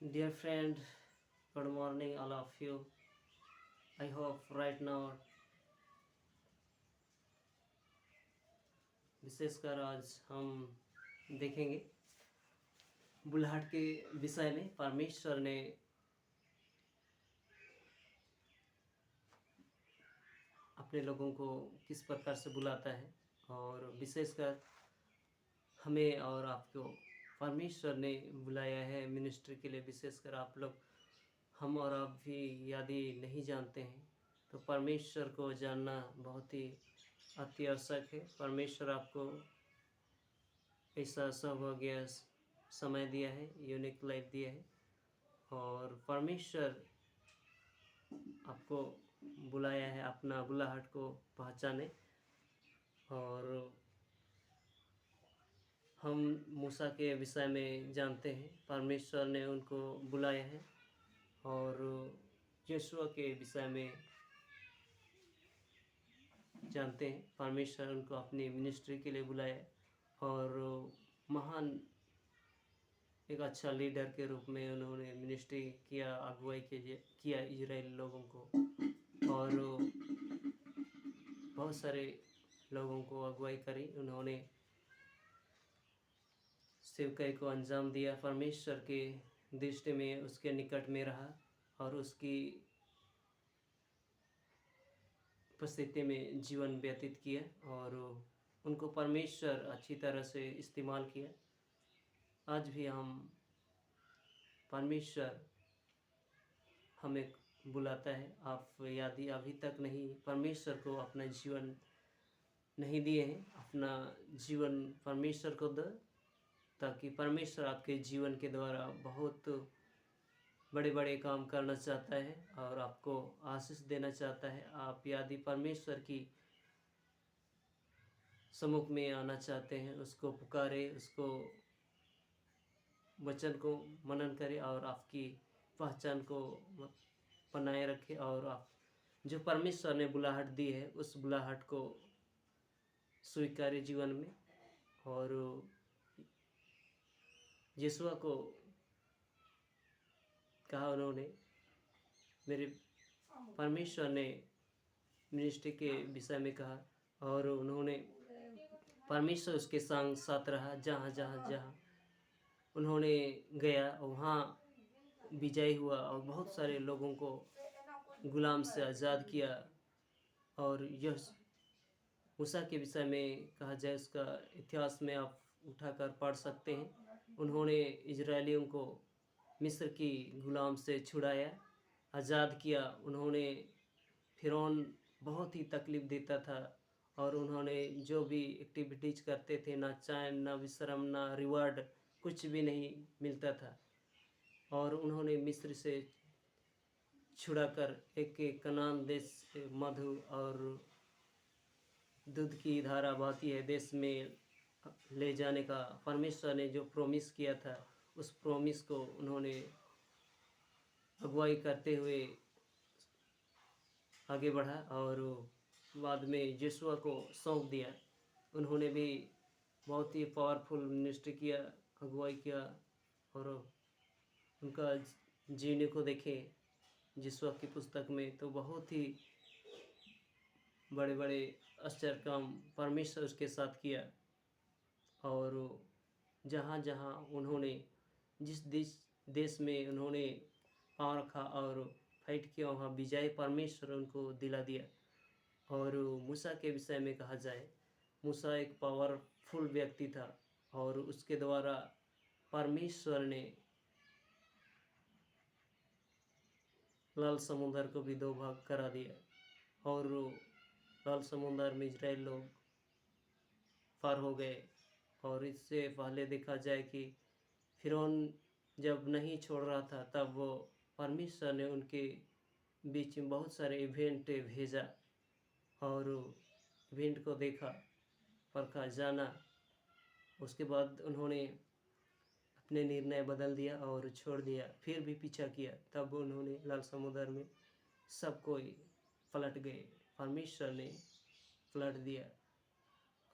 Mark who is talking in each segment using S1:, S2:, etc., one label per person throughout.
S1: Dear friend, good morning, all of you. I hope right now, विशेषकर आज हम देखेंगे बुलाहट के विषय में परमेश्वर ने अपने लोगों को किस प्रकार से बुलाता है और विशेषकर हमें और आपको परमेश्वर ने बुलाया है मिनिस्ट्री के लिए। विशेषकर आप लोग, हम और आप भी यदि नहीं जानते हैं तो परमेश्वर को जानना बहुत ही अति आवश्यक है। परमेश्वर आपको ऐसा सौभाग्य समय दिया है, यूनिक लाइफ दिया है और परमेश्वर आपको बुलाया है अपना बुलाहट को पहचाने। और हम मूसा के विषय में जानते हैं, परमेश्वर ने उनको बुलाया है। और यीशु के विषय में जानते हैं, परमेश्वर उनको अपनी मिनिस्ट्री के लिए बुलाया है और महान एक अच्छा लीडर के रूप में उन्होंने मिनिस्ट्री किया, अगुवाई के लिए किया इजराइल लोगों को और बहुत सारे लोगों को अगुवाई करी। उन्होंने सेवकाई को अंजाम दिया, परमेश्वर के दृष्टि में उसके निकट में रहा और उसकी उपस्थिति में जीवन व्यतीत किया और उनको परमेश्वर अच्छी तरह से इस्तेमाल किया। आज भी हम परमेश्वर हमें बुलाता है। आप यदि अभी तक नहीं परमेश्वर को अपना जीवन नहीं दिए हैं, अपना जीवन परमेश्वर को दो, ताकि परमेश्वर आपके जीवन के द्वारा बहुत बड़े बड़े काम करना चाहता है और आपको आशीष देना चाहता है। आप यदि परमेश्वर की सम्मुख में आना चाहते हैं, उसको पुकारे, उसको वचन को मनन करें और आपकी पहचान को बनाए रखें और आप जो परमेश्वर ने बुलाहट दी है उस बुलाहट को स्वीकार्य जीवन में। और यीशु को कहा उन्होंने, मेरे परमेश्वर ने मिनिस्ट्री के विषय में कहा और उन्होंने परमेश्वर उसके संग साथ रहा। जहाँ जहाँ जहाँ उन्होंने गया वहाँ विजय हुआ और बहुत सारे लोगों को गुलाम से आज़ाद किया। और यह मूसा के विषय में कहा जाए, उसका इतिहास में आप उठाकर पढ़ सकते हैं। उन्होंने इजरायलियों को मिस्र की गुलाम से छुड़ाया, आज़ाद किया। उन्होंने फिरौन बहुत ही तकलीफ़ देता था और उन्होंने जो भी एक्टिविटीज़ करते थे, ना चैन, ना विश्राम, ना रिवार्ड, कुछ भी नहीं मिलता था। और उन्होंने मिस्र से छुड़ाकर एक कनान देश, मधु और दूध की धारा बहती है देश में ले जाने का परमेश्वर ने जो प्रॉमिस किया था, उस प्रॉमिस को उन्होंने अगुवाई करते हुए आगे बढ़ा और बाद में यीशु को सौंप दिया। उन्होंने भी बहुत ही पावरफुल मिनिस्ट्री किया, अगुवाई किया और उनका जीने को देखें यीशु की पुस्तक में तो बहुत ही बड़े बड़े आश्चर्य काम परमेश्वर उसके साथ किया। और जहाँ जहाँ उन्होंने जिस देश में उन्होंने पाँव रखा और फाइट किया, वहाँ विजय परमेश्वर उनको दिला दिया। और मूसा के विषय में कहा जाए, मूसा एक पावरफुल व्यक्ति था और उसके द्वारा परमेश्वर ने लाल समुद्र को भी दो भाग करा दिया और लाल समुद्र में इजराइल लोग पार हो गए। और इससे पहले देखा जाए कि फिरौन जब नहीं छोड़ रहा था, तब वो परमेश्वर ने उनके बीच में बहुत सारे इवेंट भेजा और इवेंट को देखा, परखा, जाना। उसके बाद उन्होंने अपने निर्णय बदल दिया और छोड़ दिया, फिर भी पीछा किया। तब उन्होंने लाल समुद्र में सब कोई पलट गए, परमेश्वर ने पलट दिया।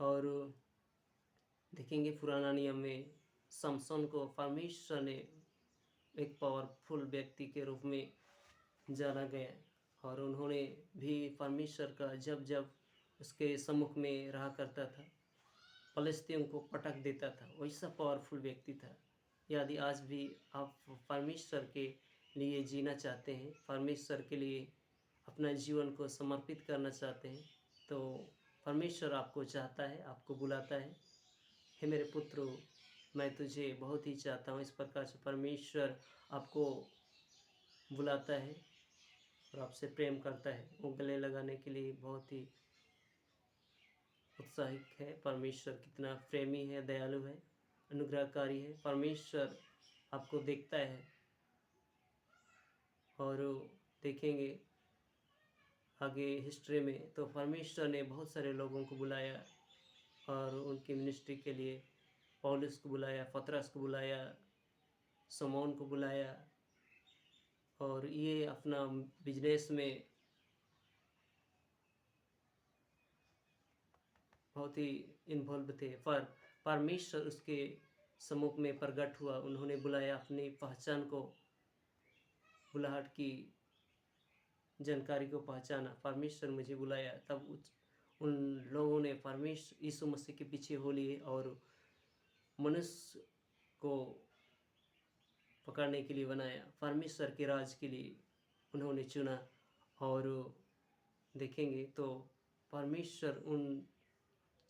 S1: और देखेंगे पुराना नियम में समसन को परमेश्वर ने एक पावरफुल व्यक्ति के रूप में जाना गया, और उन्होंने भी परमेश्वर का जब जब उसके सम्मुख में रहा करता था, फलिस्तीयों को पटक देता था। वैसा पावरफुल व्यक्ति था। यदि आज भी आप परमेश्वर के लिए जीना चाहते हैं, परमेश्वर के लिए अपना जीवन को समर्पित करना चाहते हैं, तो परमेश्वर आपको चाहता है, आपको बुलाता है। हे मेरे पुत्रों, मैं तुझे बहुत ही चाहता हूँ। इस प्रकार से परमेश्वर आपको बुलाता है और आपसे प्रेम करता है। वो गले लगाने के लिए बहुत ही उत्साहित है। परमेश्वर कितना प्रेमी है, दयालु है, अनुग्रहकारी है। परमेश्वर आपको देखता है, और देखेंगे आगे हिस्ट्री में तो परमेश्वर ने बहुत सारे लोगों को बुलाया और उनकी मिनिस्ट्री के लिए पौलुस को बुलाया, पतरस को बुलाया, शमौन को बुलाया, और ये अपना बिजनेस में बहुत ही इन्वॉल्व थे। पर परमेश्वर उसके सम्मुख में प्रकट हुआ, उन्होंने बुलाया, अपनी पहचान को, बुलाहट की जानकारी को पहचाना। परमेश्वर मुझे बुलाया, तब उन लोगों ने परमेश्वर यीशु मसीह के पीछे हो लिए और मनुष्य को पकड़ने के लिए बनाया, परमेश्वर के राज के लिए उन्होंने चुना। और देखेंगे तो परमेश्वर उन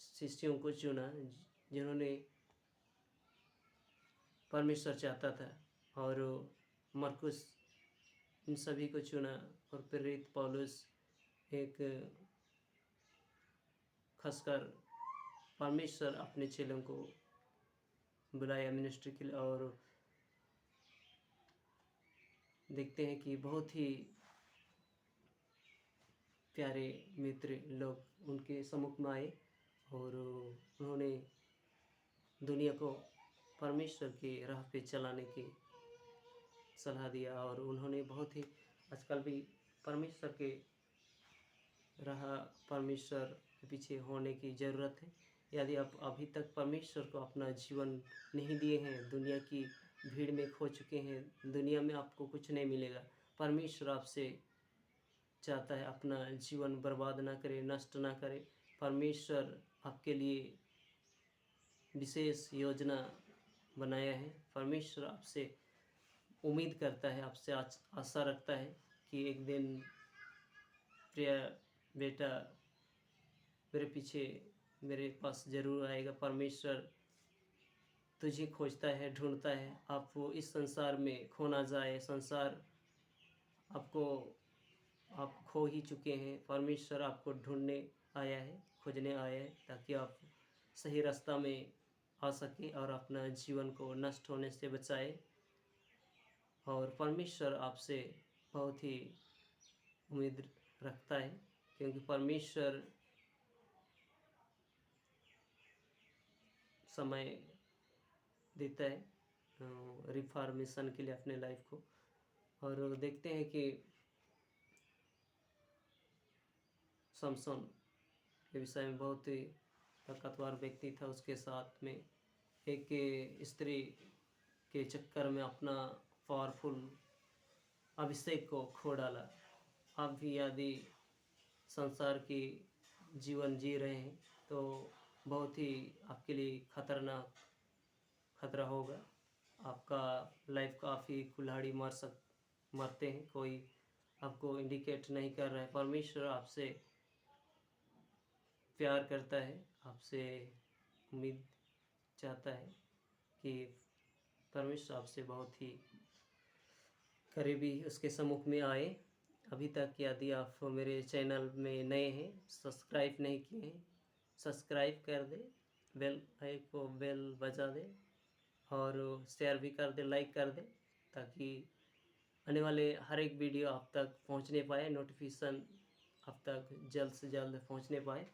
S1: शिष्यों को चुना जिन्होंने परमेश्वर चाहता था, और मरकुस इन सभी को चुना, और प्रेरित पौलुस एक खासकर परमेश्वर अपने चेलों को बुलाया मिनिस्ट्री के लिए। और देखते हैं कि बहुत ही प्यारे मित्र लोग उनके सम्मुख में आए और उन्होंने दुनिया को परमेश्वर के राह पे चलाने की सलाह दिया। और उन्होंने बहुत ही, आजकल भी परमेश्वर के राह, परमेश्वर के पीछे होने की ज़रूरत है। यदि आप अभी तक परमेश्वर को अपना जीवन नहीं दिए हैं, दुनिया की भीड़ में खो चुके हैं, दुनिया में आपको कुछ नहीं मिलेगा। परमेश्वर आपसे चाहता है अपना जीवन बर्बाद ना करे, नष्ट ना करे। परमेश्वर आपके लिए विशेष योजना बनाया है। परमेश्वर आपसे उम्मीद करता है, आपसे आशा रखता है कि एक दिन प्रिय बेटा मेरे पीछे, मेरे पास ज़रूर आएगा। परमेश्वर तुझे खोजता है, ढूंढता है। आप वो इस संसार में खो ना जाए, संसार आपको, आप खो ही चुके हैं। परमेश्वर आपको ढूंढने आया है, खोजने आया है, ताकि आप सही रास्ता में आ सके और अपना जीवन को नष्ट होने से बचाए। और परमेश्वर आपसे बहुत ही उम्मीद रखता है, क्योंकि परमेश्वर समय देता है रिफॉर्मेशन के लिए अपने लाइफ को। और देखते हैं कि समसन के विषय में बहुत ही ताकतवर व्यक्ति था। उसके साथ में एक स्त्री के चक्कर में अपना पावरफुल अभिषेक को खो डाला। आप भी यदि संसार की जीवन जी रहे हैं तो बहुत ही आपके लिए खतरनाक खतरा होगा। आपका लाइफ काफ़ी कुल्हाड़ी मरते हैं, कोई आपको इंडिकेट नहीं कर रहा है। परमेश्वर आपसे प्यार करता है, आपसे उम्मीद चाहता है कि परमेश्वर आपसे बहुत ही करीबी उसके सम्मुख में आए। अभी तक यदि आप मेरे चैनल में नए हैं, सब्सक्राइब नहीं किए हैं, सब्सक्राइब कर दे, बेल बजा दे और शेयर भी कर दे, लाइक कर दे, ताकि आने वाले हर एक वीडियो आप तक पहुंचने पाए, नोटिफिकेशन आप तक जल्द से जल्द पहुंचने पाए।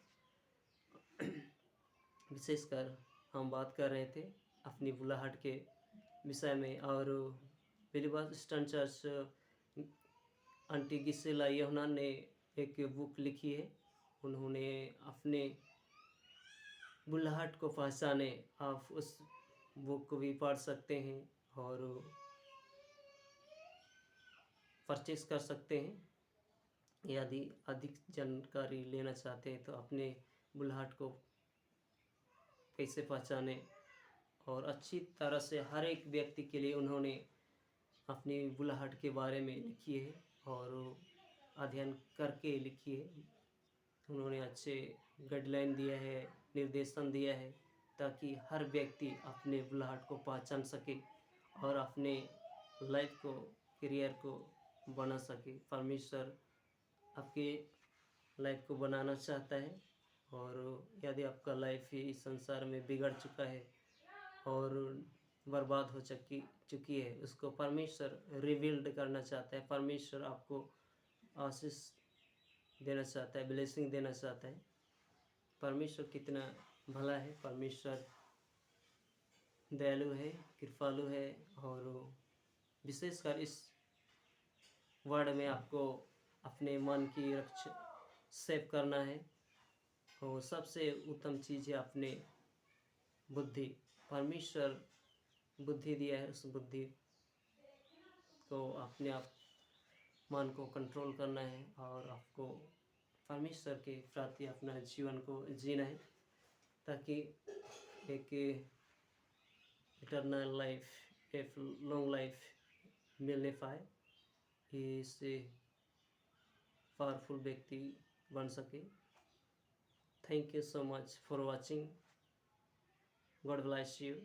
S1: विशेषकर हम बात कर रहे थे अपनी बुलाहट के विषय में। और बिलीवर्स ईस्टर्न चर्च आंटी गिसेला यूहन्ना ने एक बुक लिखी है। उन्होंने अपने बुलाहट को पहचाने, आप उस बुक को भी पढ़ सकते हैं। और परचेस कर सकते हैं। यदि अधिक जानकारी लेना चाहते हैं तो अपने बुलाहट को कैसे पहचाने और अच्छी तरह से हर एक व्यक्ति के लिए उन्होंने अपनी बुलाहट के बारे में लिखी है और अध्ययन करके लिखी है। उन्होंने अच्छे गाइडलाइन दिया है, निर्देशन दिया है, ताकि हर व्यक्ति अपने बुलाहट को पहचान सके और अपने लाइफ को, करियर को बना सके। परमेश्वर आपके लाइफ को बनाना चाहता है और यदि आपका लाइफ ही इस संसार में बिगड़ चुका है और बर्बाद हो चुकी है, उसको परमेश्वर रिबिल्ड करना चाहता है। परमेश्वर आपको आशीष देना चाहता है, ब्लेसिंग देना चाहता है। परमेश्वर कितना भला है, परमेश्वर दयालु है, कृपालु है और विशेषकर इस वर्ड में आपको अपने मन की रक्षा सेव करना है और सबसे उत्तम चीज़ है अपने बुद्धि। परमेश्वर बुद्धि दिया है, उस बुद्धि को अपने आप मन को कंट्रोल करना है और आपको परमेश्वर के प्रति अपना जीवन को जीना है, ताकि एक इटर्नल लाइफ, एक लॉन्ग लाइफ मिलने पाए, इससे पावरफुल व्यक्ति बन सके। Thank you so much for watching. God bless you.